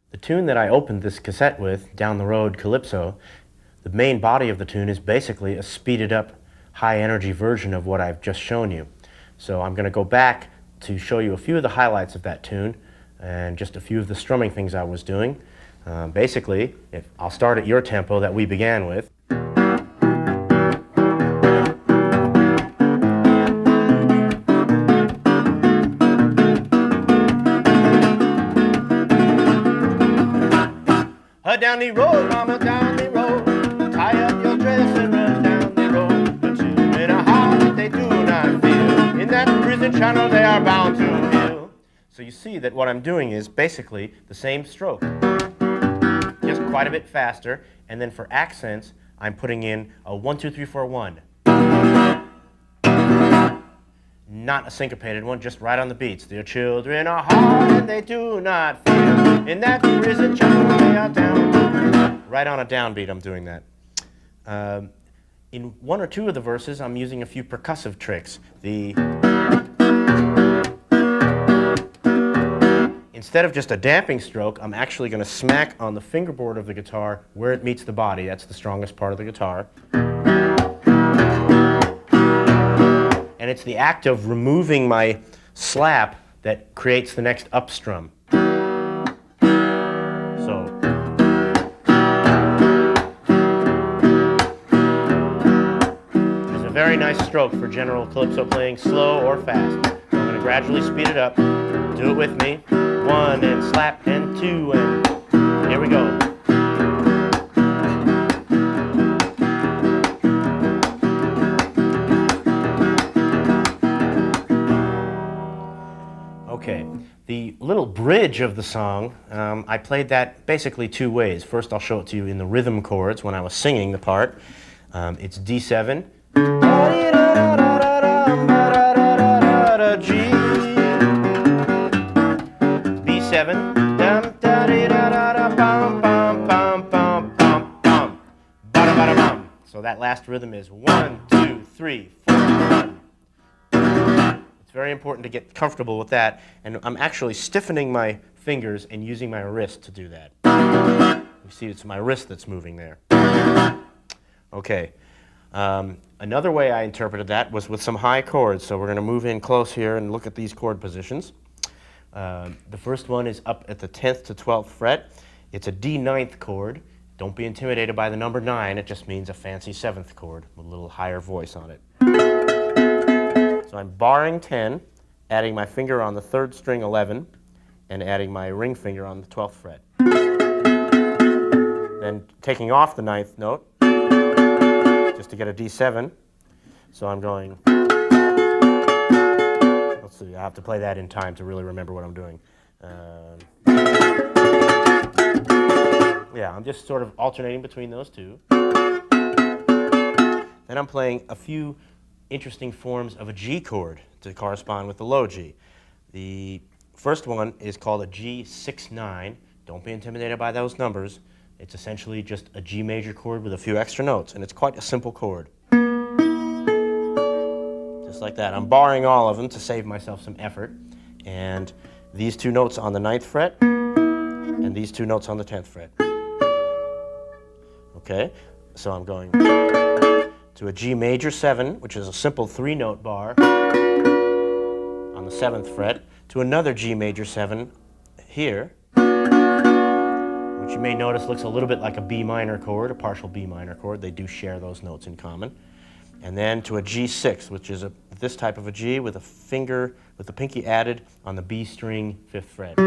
The tune that I opened this cassette with, Down the Road Calypso, the main body of the tune is basically a speeded up, high energy version of what I've just shown you. So I'm going to go back to show you a few of the highlights of that tune and just a few of the strumming things I was doing. Basically, I'll start at your tempo that we began with. Down the road, mama, down the road, tie up your dress and run down the road. The children in a heart that they do not feel, in that prison channel they are bound to heal. So you see that what I'm doing is basically the same stroke, just quite a bit faster, and then for accents, I'm putting in a 1, 2, 3, 4, 1. Not a syncopated one, just right on the beats. Their children are hard and they do not feel, in that prison channel they are down. Right on a downbeat I'm doing that. In one or two of the verses I'm using a few percussive tricks. Instead of just a damping stroke, I'm actually going to smack on the fingerboard of the guitar where it meets the body. That's the strongest part of the guitar. And it's the act of removing my slap that creates the next up strum. So, it's a very nice stroke for general calypso playing, slow or fast. So I'm going to gradually speed it up. Do it with me. 1 and slap and 2 and here we go. Okay, the little bridge of the song, I played that basically two ways. First, I'll show it to you in the rhythm chords when I was singing the part. It's D7, G, B7, so that last rhythm is 1, 2, 3, 4, 1. It's very important to get comfortable with that, and I'm actually stiffening my fingers and using my wrist to do that. You see, it's my wrist that's moving there. Okay. Another way I interpreted that was with some high chords, so we're going to move in close here and look at these chord positions. The first one is up at the 10th to 12th fret. It's a D9th chord. Don't be intimidated by the number 9, it just means a fancy 7th chord with a little higher voice on it. So I'm barring 10, adding my finger on the 3rd string 11, and adding my ring finger on the 12th fret. Then taking off the 9th note, just to get a D7. So I'm going, let's see, I have to play that in time to really remember what I'm doing. Yeah, I'm just sort of alternating between those two. Then I'm playing a few interesting forms of a G chord to correspond with the low G. The first one is called a G6-9. Don't be intimidated by those numbers. It's essentially just a G major chord with a few extra notes, and it's quite a simple chord. Just like that. I'm barring all of them to save myself some effort. And these two notes on the 9th fret, and these two notes on the 10th fret. Okay, so I'm going to a G major 7, which is a simple 3-note bar on the 7th fret, to another G major 7 here, which you may notice looks a little bit like a B minor chord, a partial B minor chord. They do share those notes in common. And then to a G6, which is this type of a G with a finger, with the pinky added on the B string 5th fret.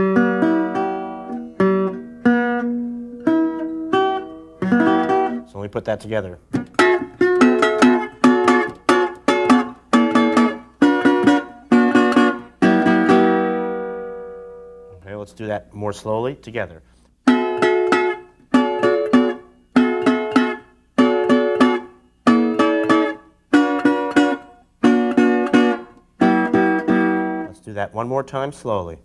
So let me put that together. Okay, let's do that more slowly together. Let's do that one more time slowly.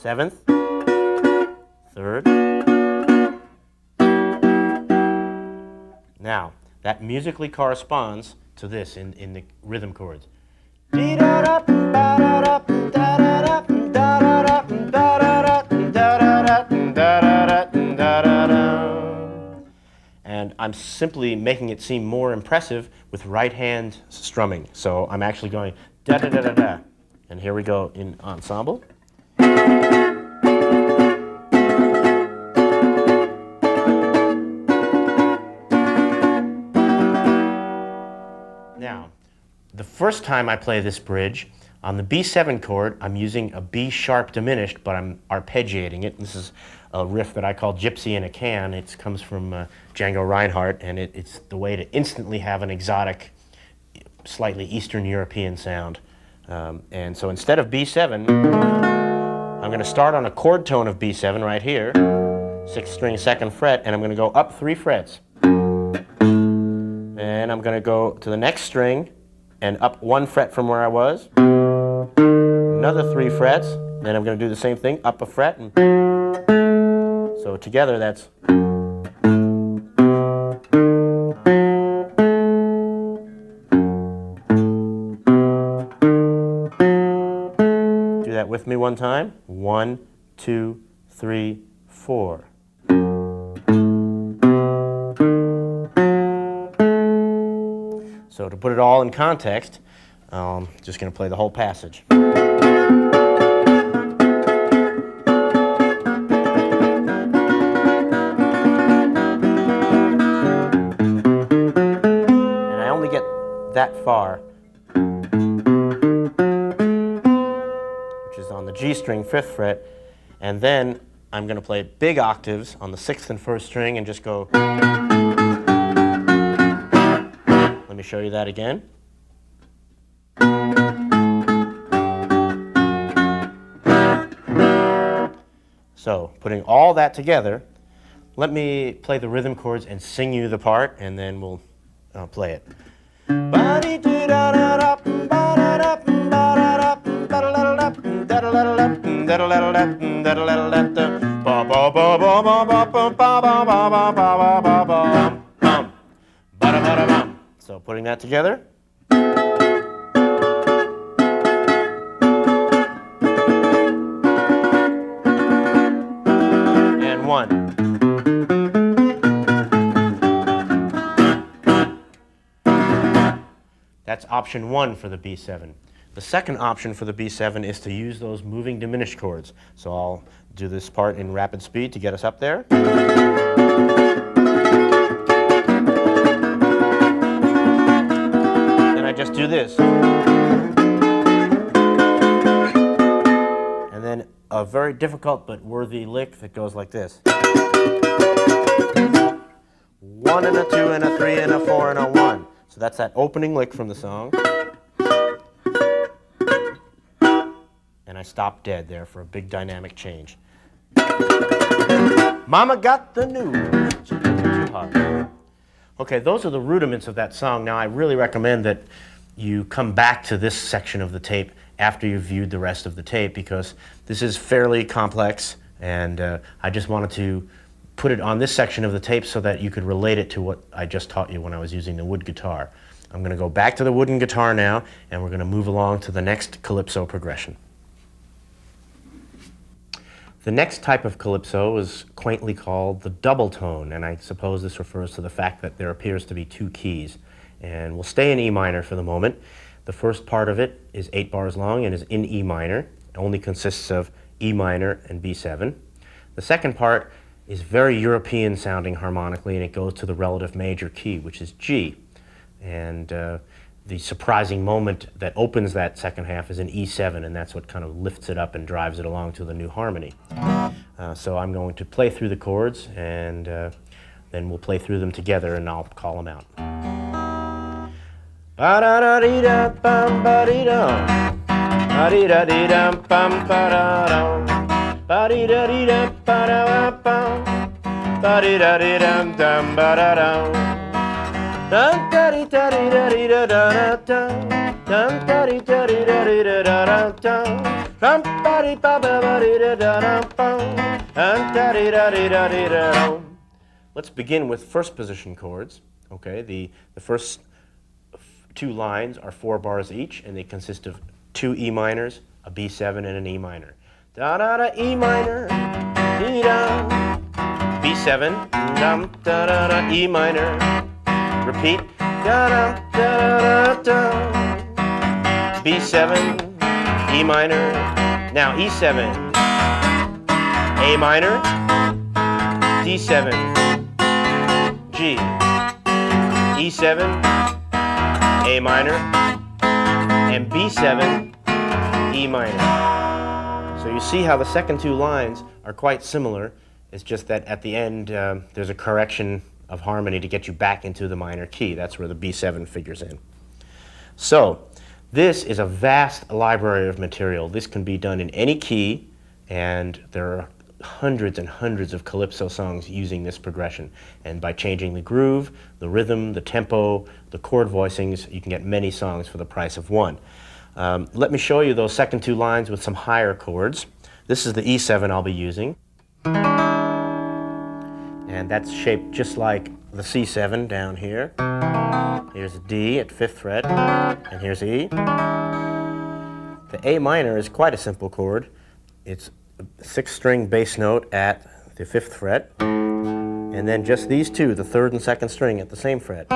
7th, 3rd. Now, that musically corresponds to this in the rhythm chords. And I'm simply making it seem more impressive with right hand strumming. So I'm actually going da da da da da. And here we go in ensemble. Now, the first time I play this bridge, on the B7 chord, I'm using a B sharp diminished, but I'm arpeggiating it. This is a riff that I call Gypsy in a Can. It comes from Django Reinhardt, and it's the way to instantly have an exotic, slightly Eastern European sound. And so instead of B7, I'm going to start on a chord tone of B7 right here, 6th string, 2nd fret, and I'm going to go up 3 frets. And I'm going to go to the next string and up 1 fret from where I was, another 3 frets, then I'm going to do the same thing, up a fret, and so together that's. Do that with me one time. 1, 2, 3, 4. So to put it all in context, just going to play the whole passage. And I only get that far, which is on the G string, 5th fret, and then I'm going to play big octaves on the 6th and 1st string and just go. Let me show you that again. So, putting all that together, let me play the rhythm chords and sing you the part, and then we'll play it. So putting that together. And 1. That's option 1 for the B7. The second option for the B7 is to use those moving diminished chords. So I'll do this part in rapid speed to get us up there. Just do this. And then a very difficult but worthy lick that goes like this. 1 and a 2 and a 3 and a 4 and a 1. So that's that opening lick from the song. And I stop dead there for a big dynamic change. Mama got the news. She took it too hard. Okay, those are the rudiments of that song. Now, I really recommend that you come back to this section of the tape after you've viewed the rest of the tape, because this is fairly complex, and I just wanted to put it on this section of the tape so that you could relate it to what I just taught you when I was using the wood guitar. I'm going to go back to the wooden guitar now, and we're going to move along to the next calypso progression. The next type of calypso is quaintly called the double tone, and I suppose this refers to the fact that there appears to be 2 keys. And we'll stay in E minor for the moment. The first part of it is 8 bars long and is in E minor. It only consists of E minor and B7. The second part is very European sounding harmonically, and it goes to the relative major key, which is G. And the surprising moment that opens that second half is in E7, and that's what kind of lifts it up and drives it along to the new harmony. So I'm going to play through the chords, and then we'll play through them together, and I'll call them out. Ba-da-da-dee-da-bum, ba-dee-dum. Ba-dee-da-dee-dum, bum, ba-da-dum. Ba-dee-da-dee-dum, ba-da-dum. Ba-dee-da-dee-dum, dum, ba-da-dum. Dum-da-dee-da-dee-da-dee-da-da-da-dum. Dum-da-dee-da-dee-da-dee-da-da-da-dum. Dum-ba-dee-ba-ba-ba-dee-da-da-dum. Dum-da-dee-da-dee-da-dee-da-dum. Let's begin with first position chords. Okay, the first two lines are 4 bars each, and they consist of 2 E minors, a B7, and an E minor. Da da da E minor, dee da. B7, dum da da da E minor. Repeat, da da da da da. B7, E minor. Now E7, A minor, D7, G, E7, A minor, and B7, E minor. So you see how the second two lines are quite similar. It's just that at the end there's a correction of harmony to get you back into the minor key. That's where the B7 figures in. So this is a vast library of material. This can be done in any key, and there are hundreds and hundreds of calypso songs using this progression. And by changing the groove, the rhythm, the tempo, the chord voicings, you can get many songs for the price of one. Let me show you those second two lines with some higher chords. This is the E7 I'll be using. And that's shaped just like the C7 down here. Here's a D at 5th fret, and here's E. The A minor is quite a simple chord. It's a 6-string bass note at the 5th fret, and then just these two, the 3rd and 2nd string at the same fret.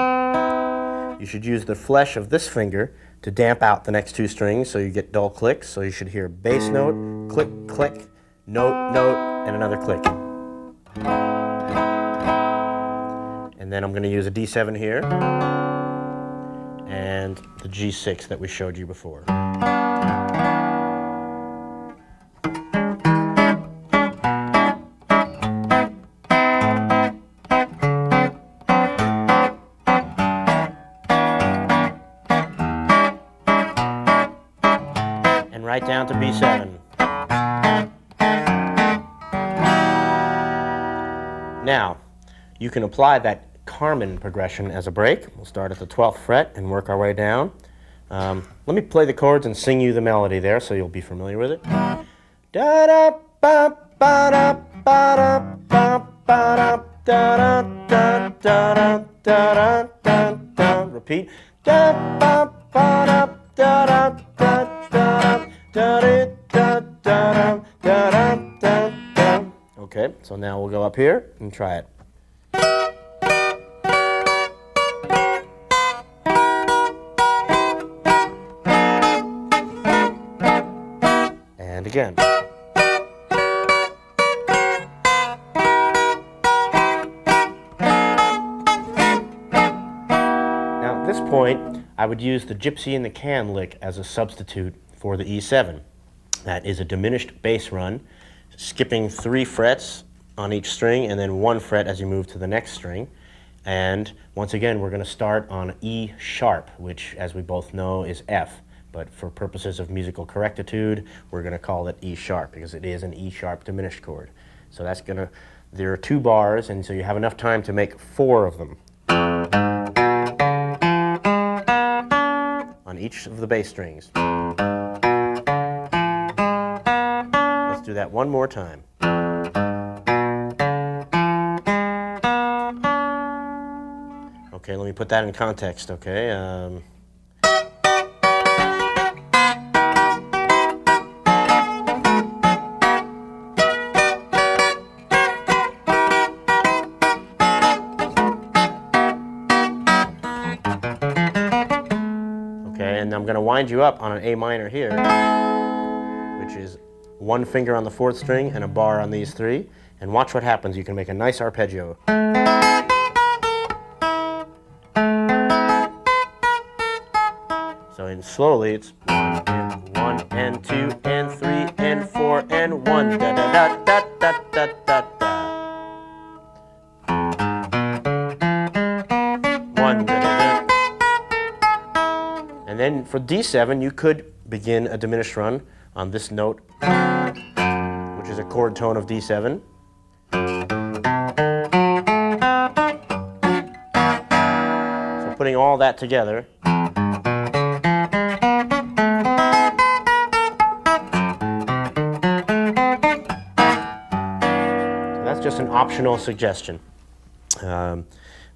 You should use the flesh of this finger to damp out the next 2 strings so you get dull clicks. So you should hear bass note, click, click, note, note, and another click. And then I'm going to use a D7 here, and the G6 that we showed you before. And right down to B7. Now, you can apply that Carmen progression as a break. We'll start at the 12th fret and work our way down. Let me play the chords and sing you the melody there so you'll be familiar with it. Da da ba ba da ba da ba ba da da da da da da da. Repeat. Da ba ba da da da da da da da da da da da. Okay, so now we'll go up here and try it. And again. Now at this point, I would use the Gypsy in the Can lick as a substitute for the E7. That is a diminished bass run, skipping 3 frets on each string and then 1 fret as you move to the next string. And once again, we're going to start on E sharp, which, as we both know, is F. But for purposes of musical correctitude, we're going to call it E sharp because it is an E sharp diminished chord. So that's going to, there are 2 bars, and so you have enough time to make 4 of them on each of the bass strings. Let's do that one more time. Okay, let me put that in context, okay? And I'm going to wind you up on an A minor here, which is 1 finger on the 4th string and a bar on these 3. And watch what happens. You can make a nice arpeggio. So slowly it's 1 and 2 and 3 and 4 and 1. Da da da da da da da da. 1 da da da. And then for D7, you could begin a diminished run on this note, which is a chord tone of D7. So putting all that together, so that's just an optional suggestion.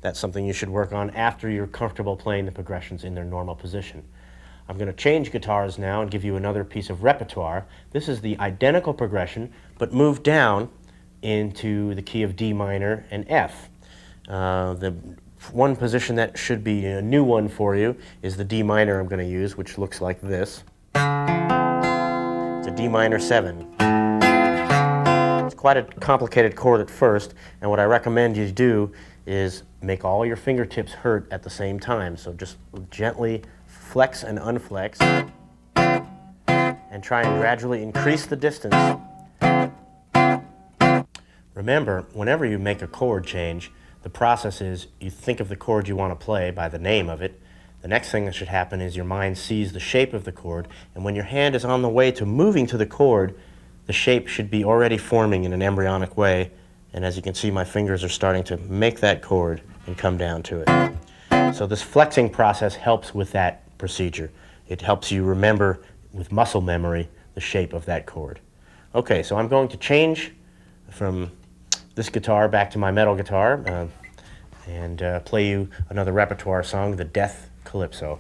That's something you should work on after you're comfortable playing the progressions in their normal position. I'm going to change guitars now and give you another piece of repertoire. This is the identical progression, but moved down into the key of D minor and F. The one position that should be a new one for you is the D minor I'm going to use, which looks like this. It's a D minor 7. It's quite a complicated chord at first, and what I recommend you do is make all your fingertips hurt at the same time. So just gently flex and unflex, and try and gradually increase the distance. Remember, whenever you make a chord change, the process is you think of the chord you want to play by the name of it. The next thing that should happen is your mind sees the shape of the chord, and when your hand is on the way to moving to the chord, the shape should be already forming in an embryonic way, and as you can see, my fingers are starting to make that chord and come down to it. So this flexing process helps with that procedure. It helps you remember with muscle memory the shape of that chord. Okay, so I'm going to change from this guitar back to my metal guitar and play you another repertoire song, the Death Calypso.